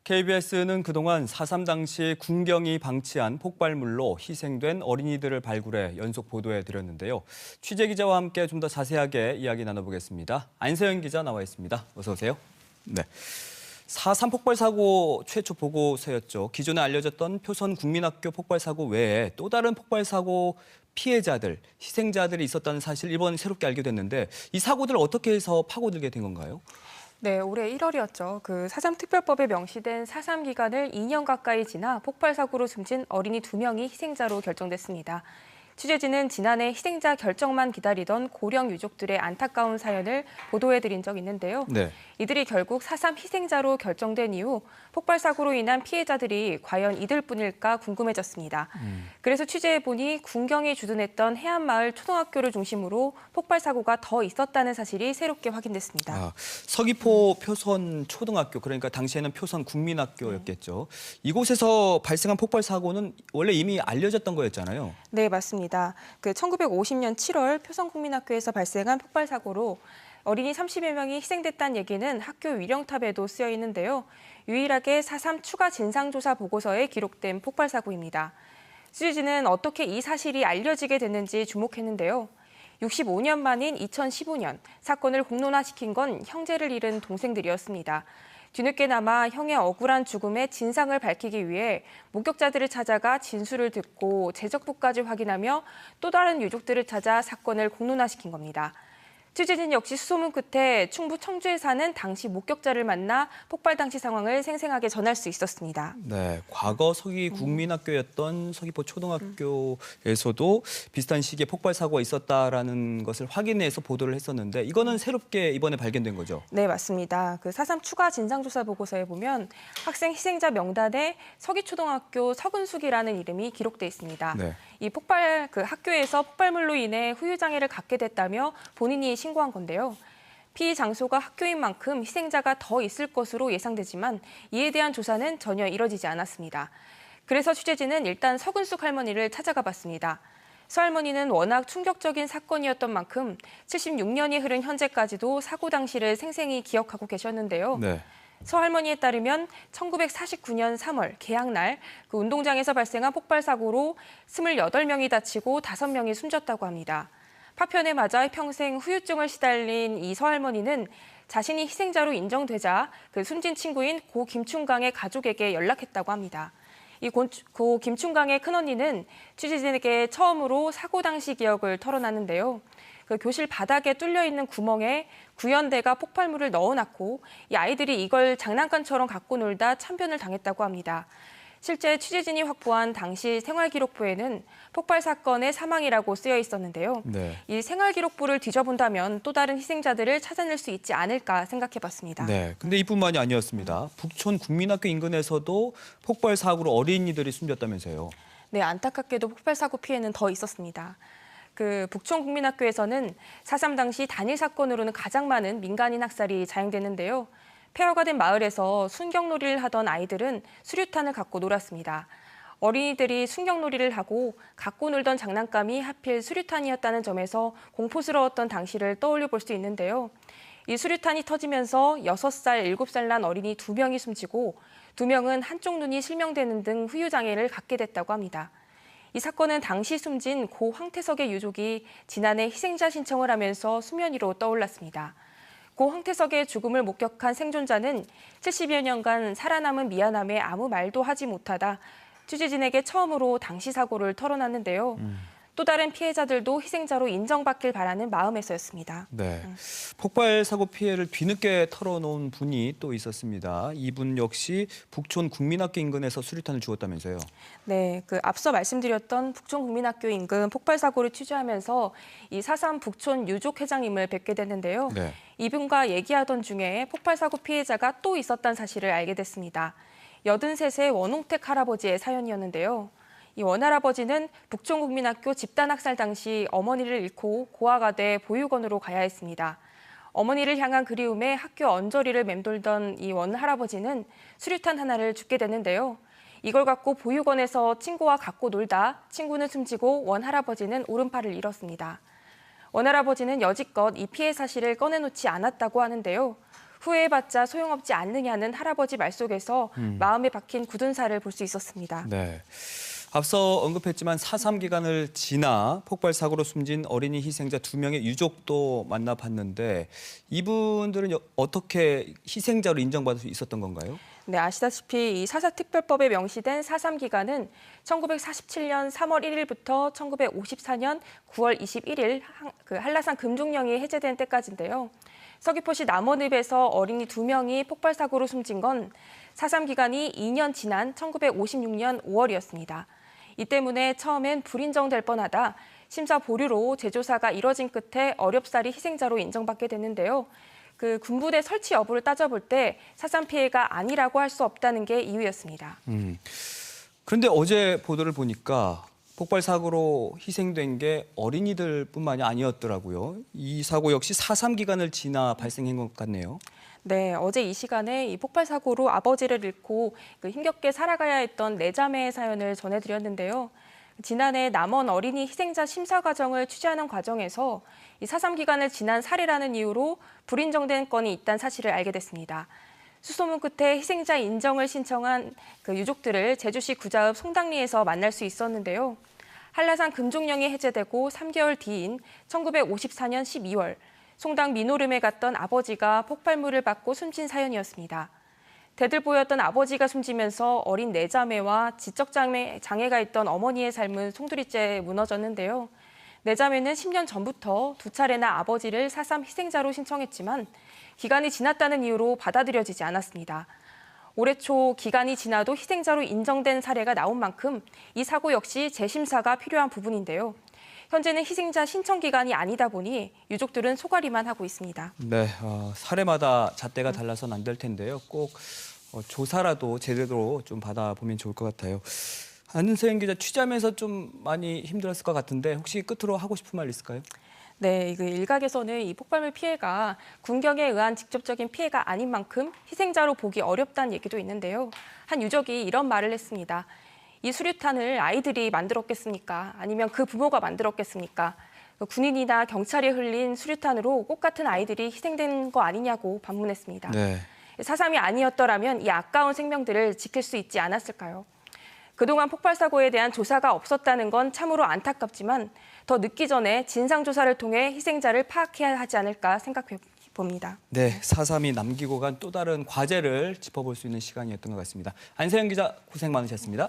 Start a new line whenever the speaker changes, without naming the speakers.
KBS는 그동안 4.3 당시 군경이 방치한 폭발물로 희생된 어린이들을 발굴해 연속 보도해드렸는데요. 취재기자와 함께 좀 더 자세하게 이야기 나눠보겠습니다. 안세영 기자 나와 있습니다. 어서 오세요. 네. 4.3 폭발 사고 최초 보고서였죠. 기존에 알려졌던 표선 국민학교 폭발 사고 외에 또 다른 폭발 사고 피해자들, 희생자들이 있었다는 사실 이번 새롭게 알게 됐는데 이 사고들 어떻게 해서 파고들게 된 건가요?
네, 올해 1월이었죠. 그 4.3 특별법에 명시된 4.3 기간을 2년 가까이 지나 폭발 사고로 숨진 어린이 2명이 희생자로 결정됐습니다. 취재진은 지난해 희생자 결정만 기다리던 고령 유족들의 안타까운 사연을 보도해드린 적이 있는데요.
네.
이들이 결국 4.3 희생자로 결정된 이후 폭발 사고로 인한 피해자들이 과연 이들뿐일까 궁금해졌습니다. 그래서 취재해보니 군경이 주둔했던 해안마을 초등학교를 중심으로 폭발 사고가 더 있었다는 사실이 새롭게 확인됐습니다.
서귀포 표선 초등학교, 그러니까 당시에는 표선 국민학교였겠죠. 이곳에서 발생한 폭발 사고는 원래 이미 알려졌던 거였잖아요.
네, 맞습니다. 그 1950년 7월 표선국민학교에서 발생한 폭발 사고로 어린이 30여 명이 희생됐다는 얘기는 학교 위령탑에도 쓰여 있는데요. 유일하게 4.3 추가 진상조사 보고서에 기록된 폭발 사고입니다. 취재진은 어떻게 이 사실이 알려지게 됐는지 주목했는데요. 65년 만인 2015년 사건을 공론화시킨 건 형제를 잃은 동생들이었습니다. 뒤늦게나마 형의 억울한 죽음의 진상을 밝히기 위해 목격자들을 찾아가 진술을 듣고 재적부까지 확인하며 또 다른 유족들을 찾아 사건을 공론화시킨 겁니다. 취재진 역시 수소문 끝에 충북 청주에 사는 당시 목격자를 만나 폭발 당시 상황을 생생하게 전할 수 있었습니다.
네, 과거 서귀 국민학교였던 서귀포 초등학교에서도 비슷한 시기에 폭발 사고가 있었다라는 것을 확인해서 보도를 했었는데 이거는 새롭게 이번에 발견된 거죠?
네, 맞습니다. 그 4.3 추가 진상조사 보고서에 보면 학생 희생자 명단에 서귀초등학교 서근숙이라는 이름이 기록돼 있습니다.
네.
이 폭발 학교에서 폭발물로 인해 후유 장애를 갖게 됐다며 본인이 신고한 건데요. 피해 장소가 학교인 만큼 희생자가 더 있을 것으로 예상되지만 이에 대한 조사는 전혀 이뤄지지 않았습니다. 그래서 취재진은 일단 서근숙 할머니를 찾아가 봤습니다. 서 할머니는 워낙 충격적인 사건이었던 만큼 76년이 흐른 현재까지도 사고 당시를 생생히 기억하고 계셨는데요.
네.
서 할머니에 따르면 1949년 3월 개학날 그 운동장에서 발생한 폭발 사고로 28명이 다치고 5명이 숨졌다고 합니다. 파편에 맞아 평생 후유증을 시달린 이 서 할머니는 자신이 희생자로 인정되자 그 숨진 친구인 고 김충강의 가족에게 연락했다고 합니다. 이 고 김충강의 큰언니는 취재진에게 처음으로 사고 당시 기억을 털어놨는데요. 그 교실 바닥에 뚫려 있는 구멍에 구연대가 폭발물을 넣어놨고 이 아이들이 이걸 장난감처럼 갖고 놀다 참변을 당했다고 합니다. 실제 취재진이 확보한 당시 생활기록부에는 폭발 사건의 사망이라고 쓰여 있었는데요.
네.
이 생활기록부를 뒤져본다면 또 다른 희생자들을 찾아낼 수 있지 않을까 생각해봤습니다.
네, 근데 이뿐만이 아니었습니다. 북촌 국민학교 인근에서도 폭발 사고로 어린이들이 숨졌다면서요.
네, 안타깝게도 폭발 사고 피해는 더 있었습니다. 그 북촌 국민학교에서는 4.3 당시 단일 사건으로는 가장 많은 민간인 학살이 자행됐는데요. 폐허가 된 마을에서 순경놀이를 하던 아이들은 수류탄을 갖고 놀았습니다. 어린이들이 순경놀이를 하고 갖고 놀던 장난감이 하필 수류탄이었다는 점에서 공포스러웠던 당시를 떠올려 볼 수 있는데요. 이 수류탄이 터지면서 6살, 7살 난 어린이 2명이 숨지고 2명은 한쪽 눈이 실명되는 등 후유장애를 갖게 됐다고 합니다. 이 사건은 당시 숨진 고 황태석의 유족이 지난해 희생자 신청을 하면서 수면 위로 떠올랐습니다. 고 황태석의 죽음을 목격한 생존자는 70여 년간 살아남은 미안함에 아무 말도 하지 못하다 취재진에게 처음으로 당시 사고를 털어놨는데요. 또 다른 피해자들도 희생자로 인정받길 바라는 마음에서였습니다.
네, 폭발 사고 피해를 뒤늦게 털어놓은 분이 또 있었습니다. 이분 역시 북촌 국민학교 인근에서 수류탄을 주웠다면서요.
네, 그 앞서 말씀드렸던 북촌 국민학교 인근 폭발 사고를 취재하면서 이 4.3 북촌 유족 회장님을 뵙게 됐는데요.
네.
이분과 얘기하던 중에 폭발 사고 피해자가 또 있었다는 사실을 알게 됐습니다. 83세 원홍택 할아버지의 사연이었는데요. 이 원할아버지는 북촌국민학교 집단학살 당시 어머니를 잃고 고아가 돼 보육원으로 가야 했습니다. 어머니를 향한 그리움에 학교 언저리를 맴돌던 이 원할아버지는 수류탄 하나를 줍게 되는데요. 이걸 갖고 보육원에서 친구와 갖고 놀다 친구는 숨지고 원할아버지는 오른팔을 잃었습니다. 원할아버지는 여지껏 이 피해 사실을 꺼내놓지 않았다고 하는데요. 후회해봤자 소용없지 않느냐는 할아버지 말 속에서 마음에 박힌 굳은 살을 볼 수 있었습니다.
네. 앞서 언급했지만 4.3 기간을 지나 폭발 사고로 숨진 어린이 희생자 2명의 유족도 만나봤는데 이분들은 어떻게 희생자로 인정받을 수 있었던 건가요?
네, 아시다시피 이 사사특별법에 명시된 4.3 기간은 1947년 3월 1일부터 1954년 9월 21일 한라산 금중령이 해제된 때까지인데요. 서귀포시 남원읍에서 어린이 2명이 폭발 사고로 숨진 건 4.3 기간이 2년 지난 1956년 5월이었습니다. 이 때문에 처음엔 불인정될 뻔하다 심사 보류로 재조사가 이뤄진 끝에 어렵사리 희생자로 인정받게 됐는데요. 그 군부대 설치 여부를 따져볼 때 4.3 피해가 아니라고 할 수 없다는 게 이유였습니다.
그런데 어제 보도를 보니까 폭발 사고로 희생된 게 어린이들뿐만이 아니었더라고요. 이 사고 역시 4.3 기간을 지나 발생한 것 같네요.
네, 어제 이 시간에 이 폭발 사고로 아버지를 잃고 힘겹게 살아가야 했던 네 자매의 사연을 전해드렸는데요. 지난해 남원 어린이 희생자 심사 과정을 취재하는 과정에서 이 4.3 기간을 지난 사례라는 이유로 불인정된 건이 있다는 사실을 알게 됐습니다. 수소문 끝에 희생자 인정을 신청한 그 유족들을 제주시 구자읍 송당리에서 만날 수 있었는데요. 한라산 금종령이 해제되고 3개월 뒤인 1954년 12월 송당 민오름에 갔던 아버지가 폭발물을 받고 숨진 사연이었습니다. 대들보였던 아버지가 숨지면서 어린 네 자매와 지적 장애가 있던 어머니의 삶은 송두리째 무너졌는데요. 네 자매는 10년 전부터 두 차례나 아버지를 4.3 희생자로 신청했지만 기간이 지났다는 이유로 받아들여지지 않았습니다. 올해 초 기간이 지나도 희생자로 인정된 사례가 나온 만큼 이 사고 역시 재심사가 필요한 부분인데요. 현재는 희생자 신청 기간이 아니다 보니 유족들은 소가리만 하고 있습니다.
네, 사례마다 잣대가 달라서는 안 될 텐데요. 꼭 조사라도 제대로 좀 받아보면 좋을 것 같아요. 안서영 기자, 취재하면서 좀 많이 힘들었을 것 같은데 혹시 끝으로 하고 싶은 말 있을까요?
네, 일각에서는 이 폭발물 피해가 군경에 의한 직접적인 피해가 아닌 만큼 희생자로 보기 어렵다는 얘기도 있는데요. 한 유족이 이런 말을 했습니다. 이 수류탄을 아이들이 만들었겠습니까? 아니면 그 부모가 만들었겠습니까? 군인이나 경찰이 흘린 수류탄으로 꽃 같은 아이들이 희생된 거 아니냐고 반문했습니다.
네.
4.3이 아니었더라면 이 아까운 생명들을 지킬 수 있지 않았을까요? 그동안 폭발 사고에 대한 조사가 없었다는 건 참으로 안타깝지만 더 늦기 전에 진상조사를 통해 희생자를 파악해야 하지 않을까 생각해 봅니다.
네, 4.3이 남기고 간 또 다른 과제를 짚어볼 수 있는 시간이었던 것 같습니다. 안서영 기자, 고생 많으셨습니다.